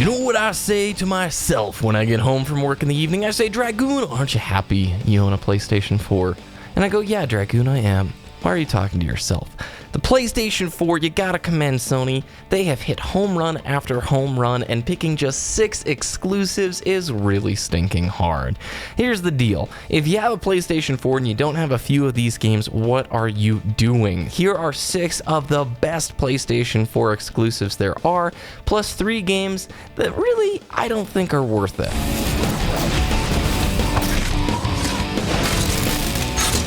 You know what I say to myself when I get home from work in the evening? I say, Dragoon, aren't you happy you own a PlayStation 4? And I go, yeah, Dragoon, I am. Why are you talking to yourself? The PlayStation 4, you gotta commend Sony. They have hit home run after home run, and picking just 6 exclusives is really stinking hard. Here's the deal. If you have a PlayStation 4 and you don't have a few of these games, what are you doing? Here are 6 of the best PlayStation 4 exclusives there are, plus 3 games that really I don't think are worth it.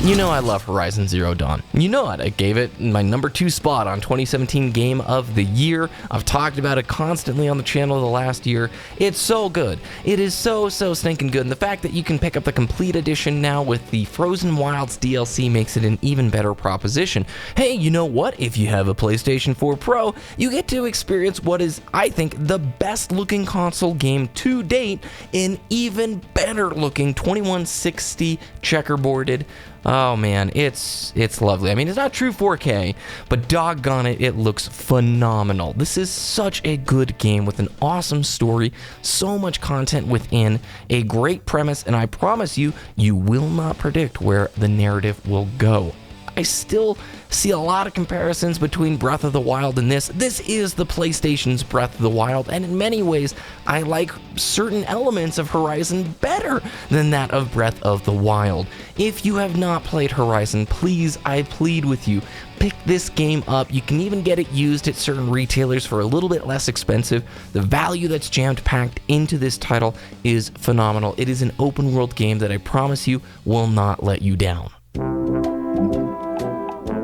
You know I love Horizon Zero Dawn. You know it. I gave it my number 2 spot on 2017 Game of the Year. I've talked about it constantly on the channel the last year. It's so good. It is so stinking good. And the fact that you can pick up the complete edition now with the Frozen Wilds DLC makes it an even better proposition. Hey, you know what? If you have a PlayStation 4 Pro, you get to experience what is, I think, the best looking console game to date in even better looking 2160 checkerboarded. Oh man, it's lovely. I mean, it's not true 4K, but doggone it, it looks phenomenal. This is such a good game with an awesome story, so much content within, a great premise, and I promise you, you will not predict where the narrative will go. I still see a lot of comparisons between Breath of the Wild and this. This is the PlayStation's Breath of the Wild, and in many ways, I like certain elements of Horizon better than that of Breath of the Wild. If you have not played Horizon, please, I plead with you, pick this game up. You can even get it used at certain retailers for a little bit less expensive. The value that's jammed packed into this title is phenomenal. It is an open world game that I promise you will not let you down.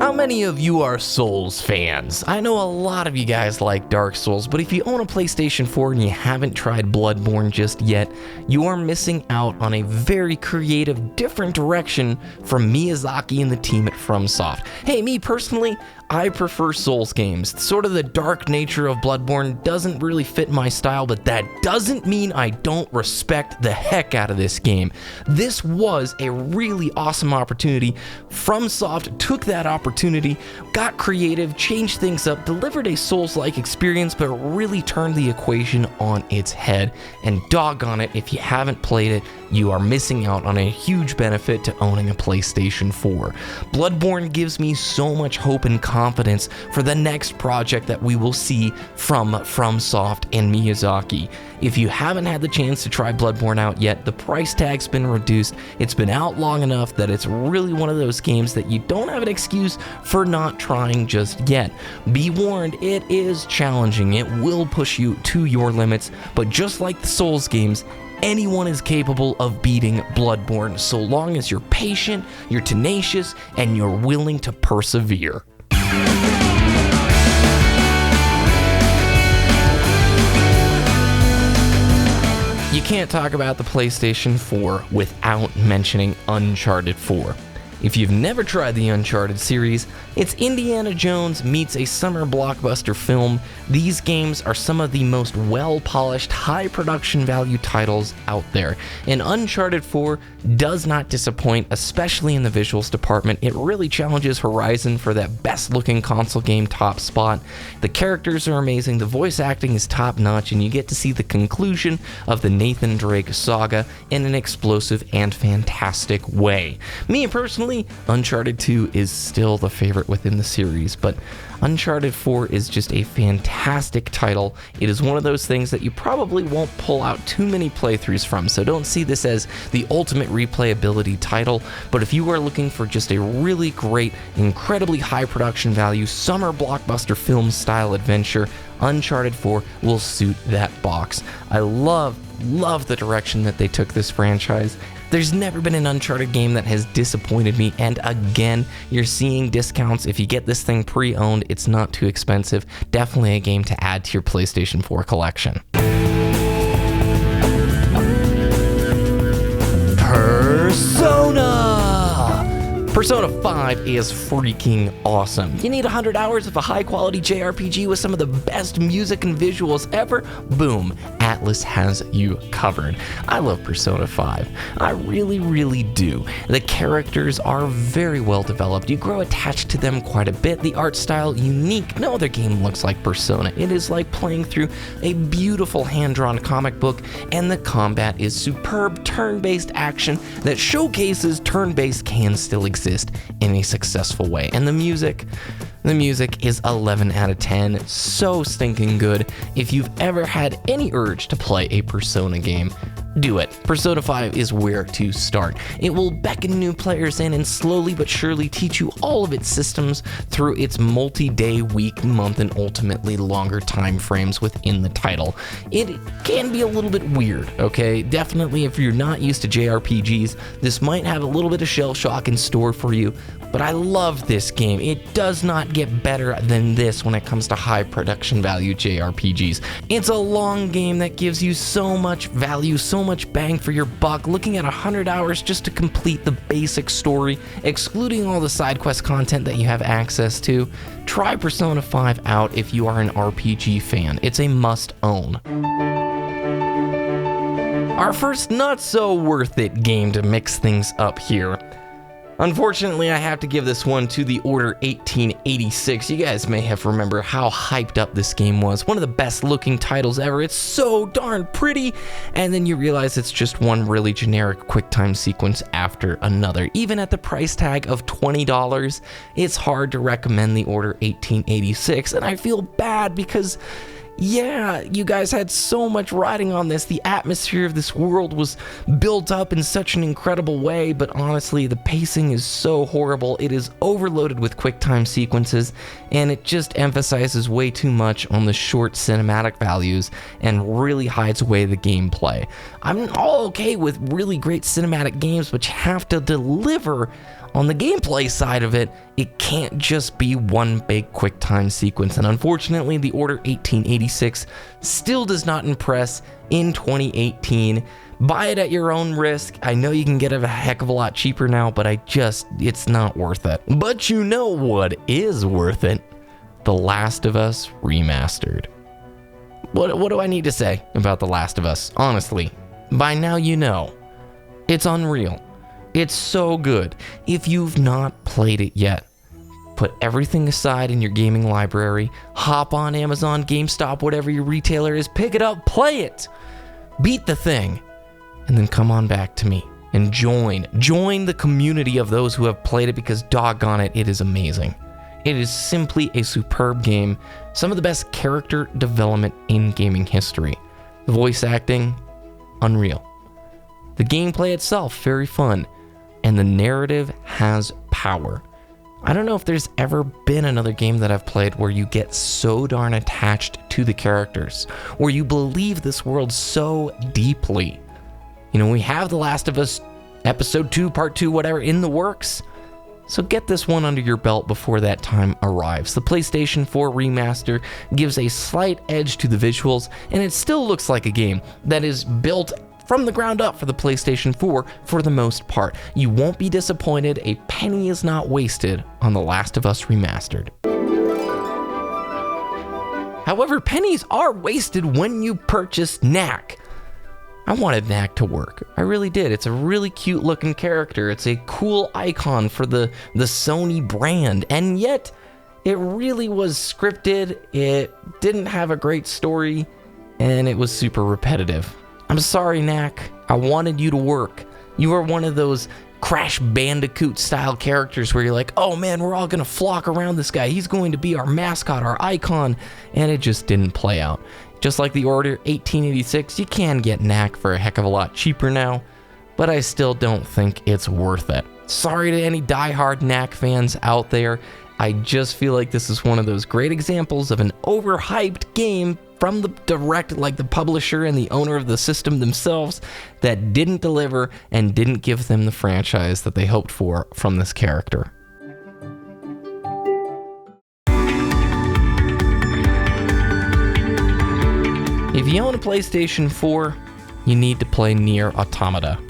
How many of you are Souls fans? I know a lot of you guys like Dark Souls, but if you own a PlayStation 4 and you haven't tried Bloodborne just yet, you are missing out on a very creative, different direction from Miyazaki and the team at FromSoft. Hey, me personally, I prefer Souls games. Sort of the dark nature of Bloodborne doesn't really fit my style, but that doesn't mean I don't respect the heck out of this game. This was a really awesome opportunity. FromSoft took that opportunity, got creative, changed things up, delivered a Souls-like experience, but really turned the equation on its head. And doggone it, if you haven't played it, you are missing out on a huge benefit to owning a PlayStation 4. Bloodborne gives me so much hope and confidence for the next project that we will see from FromSoft and Miyazaki. If you haven't had the chance to try Bloodborne out yet, the price tag's been reduced. It's been out long enough that it's really one of those games that you don't have an excuse for not trying just yet. Be warned, it is challenging. It will push you to your limits, but just like the Souls games, anyone is capable of beating Bloodborne so long as you're patient, you're tenacious, and you're willing to persevere. You can't talk about the PlayStation 4 without mentioning Uncharted 4. If you've never tried the Uncharted series, it's Indiana Jones meets a summer blockbuster film. These games are some of the most well-polished, high-production value titles out there, and Uncharted 4 does not disappoint, especially in the visuals department. It really challenges Horizon for that best-looking console game top spot. The characters are amazing, the voice acting is top-notch, and you get to see the conclusion of the Nathan Drake saga in an explosive and fantastic way. Me personally, Uncharted 2 is still the favorite within the series, but Uncharted 4 is just a fantastic title. It is one of those things that you probably won't pull out too many playthroughs from, so don't see this as the ultimate replayability title, but if you are looking for just a really great, incredibly high production value, summer blockbuster film style adventure, Uncharted 4 will suit that box. I love the direction that they took this franchise. There's never been an Uncharted game that has disappointed me, and again, you're seeing discounts. If you get this thing pre-owned, it's not too expensive. Definitely a game to add to your PlayStation 4 collection. Persona! Persona 5 is freaking awesome. You need 100 hours of a high-quality JRPG with some of the best music and visuals ever? Boom, Atlus has you covered. I love Persona 5. I really, really do. The characters are very well developed. You grow attached to them quite a bit. The art style, unique. No other game looks like Persona. It is like playing through a beautiful hand-drawn comic book, and the combat is superb turn-based action that showcases turn-based can still exist in a successful way. And the music is 11 out of 10. So stinking good. If you've ever had any urge to play a Persona game, do it. Persona 5 is where to start. It will beckon new players in and slowly but surely teach you all of its systems through its multi-day, week, month, and ultimately longer time frames within the title. It can be a little bit weird, okay? Definitely if you're not used to JRPGs, this might have a little bit of shell shock in store for you, but I love this game. It does not get better than this when it comes to high production value JRPGs. It's a long game that gives you so much value, so much bang for your buck. Looking at 100 hours just to complete the basic story, excluding all the side quest content that you have access to. Try Persona 5 out if you are an RPG fan. It's a must own. Our first not so worth it game to mix things up here. Unfortunately, I have to give this one to the Order 1886. You guys may have remembered how hyped up this game was. One of the best looking titles ever. It's so darn pretty. And then you realize it's just one really generic QuickTime sequence after another. Even at the price tag of $20, it's hard to recommend the Order 1886. And I feel bad because, yeah, you guys had so much riding on this. The atmosphere of this world was built up in such an incredible way, but honestly, the pacing is so horrible. It is overloaded with QuickTime sequences, and it just emphasizes way too much on the short cinematic values and really hides away the gameplay. I'm all okay with really great cinematic games, but you have to deliver on the gameplay side of it. It can't just be one big QuickTime sequence, and unfortunately, the Order 1886 still does not impress in 2018. Buy it at your own risk. I know you can get it a heck of a lot cheaper now, but it's not worth it. But you know what is worth it? The Last of Us Remastered. What do I need to say about The Last of Us? Honestly, by now you know. It's unreal. It's so good. If you've not played it yet, put everything aside in your gaming library, hop on Amazon, GameStop, whatever your retailer is, pick it up, play it, beat the thing, and then come on back to me and join the community of those who have played it, because doggone it, it is amazing. It is simply a superb game. Some of the best character development in gaming history. The voice acting, unreal. The gameplay itself, very fun. And the narrative has power. I don't know if there's ever been another game that I've played where you get so darn attached to the characters, where you believe this world so deeply. You know, we have The Last of Us Episode 2, Part 2, whatever, in the works. So get this one under your belt before that time arrives. The PlayStation 4 remaster gives a slight edge to the visuals, and it still looks like a game that is built from the ground up for the PlayStation 4 for the most part. You won't be disappointed. A penny is not wasted on The Last of Us Remastered. However, pennies are wasted when you purchase Knack. I wanted Knack to work. I really did. It's a really cute looking character. It's a cool icon for the Sony brand, and yet it really was scripted. It didn't have a great story, and it was super repetitive. I'm sorry, Knack. I wanted you to work. You are one of those Crash Bandicoot style characters where you're like, oh man, we're all gonna flock around this guy. He's going to be our mascot, our icon. And it just didn't play out. Just like the Order 1886, you can get Knack for a heck of a lot cheaper now, but I still don't think it's worth it. Sorry to any diehard Knack fans out there. I just feel like this is one of those great examples of an overhyped game from the the publisher and the owner of the system themselves, that didn't deliver and didn't give them the franchise that they hoped for from this character. If you own a PlayStation 4, you need to play Nier Automata.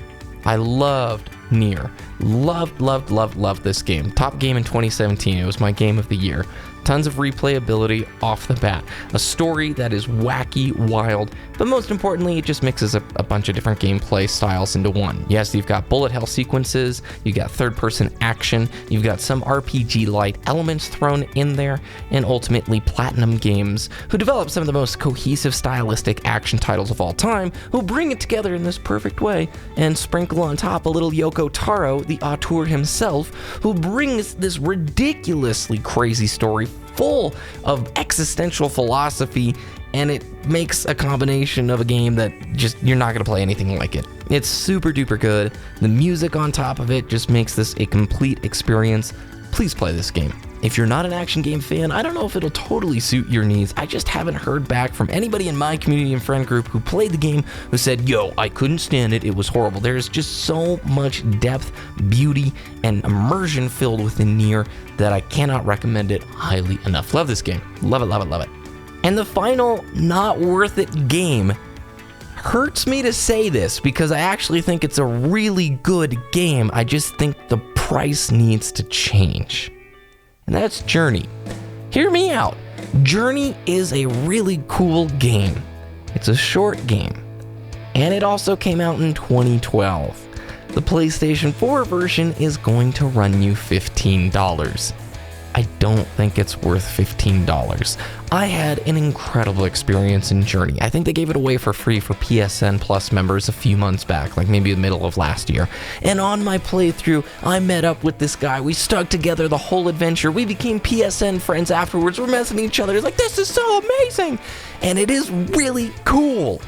I loved Nier. Loved this game. Top game in 2017. It was my game of the year. Tons of replayability off the bat. A story that is wacky, wild, but most importantly, it just mixes a bunch of different gameplay styles into one. Yes, you've got bullet hell sequences, you've got third-person action, you've got some RPG-light elements thrown in there, and ultimately Platinum Games, who develop some of the most cohesive stylistic action titles of all time, who bring it together in this perfect way, and sprinkle on top a little Yoko Taro, the auteur himself, who brings this ridiculously crazy story full of existential philosophy, and it makes a combination of a game that just, you're not going to play anything like it. It's super duper good. The music on top of it just makes this a complete experience. Please play this game. If you're not an action game fan, I don't know if it'll totally suit your needs. I just haven't heard back from anybody in my community and friend group who played the game who said, yo, I couldn't stand it, it was horrible. There's just so much depth, beauty, and immersion filled within Nier that I cannot recommend it highly enough. Love this game. Love it. And the final not worth it game hurts me to say this because I actually think it's a really good game. I just think the price needs to change. And that's Journey. Hear me out. Journey is a really cool game. It's a short game. And it also came out in 2012. The PlayStation 4 version is going to run you $15. I don't think it's worth $15. I had an incredible experience in Journey. I think they gave it away for free for PSN Plus members a few months back, like maybe the middle of last year. And on my playthrough, I met up with this guy. We stuck together the whole adventure. We became PSN friends afterwards. We're messaging each other. It's like, this is so amazing. And it is really cool.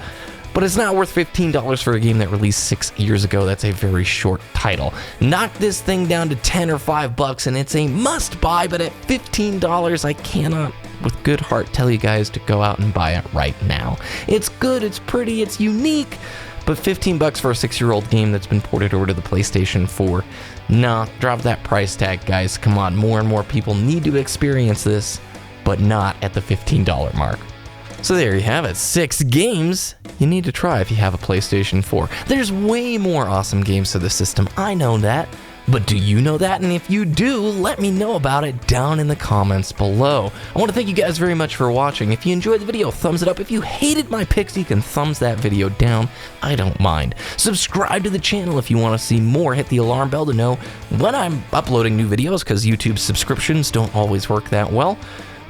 But it's not worth $15 for a game that released 6 years ago. That's a very short title. Knock this thing down to $10 or $5 and it's a must buy, but at $15, I cannot with good heart tell you guys to go out and buy it right now. It's good, it's pretty, it's unique, but $15 for a 6-year-old game that's been ported over to the PlayStation 4. Nah, drop that price tag, guys. Come on, more and more people need to experience this, but not at the $15 mark. So there you have it, 6 games you need to try if you have a PlayStation 4. There's way more awesome games to the system, I know that, but do you know that? And if you do, let me know about it down in the comments below. I want to thank you guys very much for watching. If you enjoyed the video, thumbs it up. If you hated my picks, you can thumbs that video down. I don't mind. Subscribe to the channel if you want to see more. Hit the alarm bell to know when I'm uploading new videos, because YouTube subscriptions don't always work that well.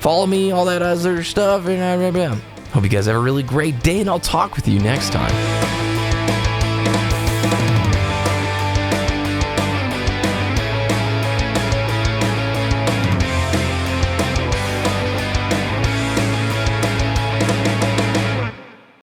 Follow me, all that other stuff, and hope you guys have a really great day, and I'll talk with you next time.